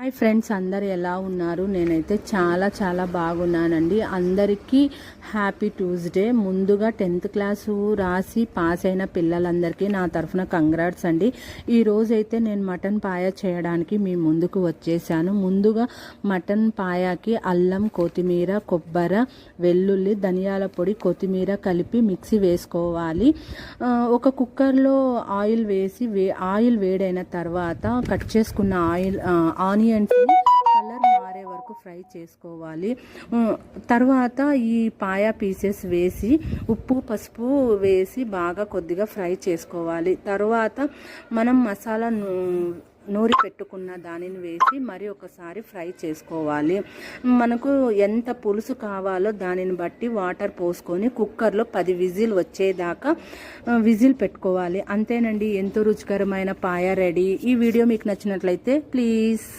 Hi friends, అందరు ఎలా ఉన్నారు? నేనైతే చాలా బాగున్నానండి. అందరికీ హ్యాపీ ట్యూస్డే. ముందుగా 10th క్లాసు రాసి పాస్ అయిన పిల్లలందరికీ నా తరఫున కంగ్రాట్స్ అండి. ఈరోజైతే నేను మటన్ పాయ చేయడానికి మీ ముందుకు వచ్చేసాను. ముందుగా మటన్ పాయాకి అల్లం, కొత్తిమీర, కొబ్బరి, వెల్లుల్లి, ధనియాల పొడి, కొత్తిమీర కలిపి మిక్సీ వేసుకోవాలి. ఒక కుక్కర్లో ఆయిల్ వేసి ఆయిల్ వేడైన తర్వాత కట్ చేసుకున్న ఆనియన్స్ని కలర్ మారే వరకు ఫ్రై చేసుకోవాలి. తర్వాత ఈ పాయా పీసెస్ వేసి ఉప్పు, పసుపు వేసి బాగా కొద్దిగా ఫ్రై చేసుకోవాలి. తర్వాత మనం మసాలా నూరి పెట్టుకున్న దానిని వేసి మరి ఒకసారి ఫ్రై చేసుకోవాలి. మనకు ఎంత పులుసు కావాలో దానిని బట్టి వాటర్ పోసుకొని కుక్కర్లో 10 విజిల్ వచ్చేదాకా విజిల్ పెట్టుకోవాలి. అంతేనండి, ఎంతో రుచికరమైన పాయ రెడీ. ఈ వీడియో మీకు నచ్చినట్లయితే ప్లీజ్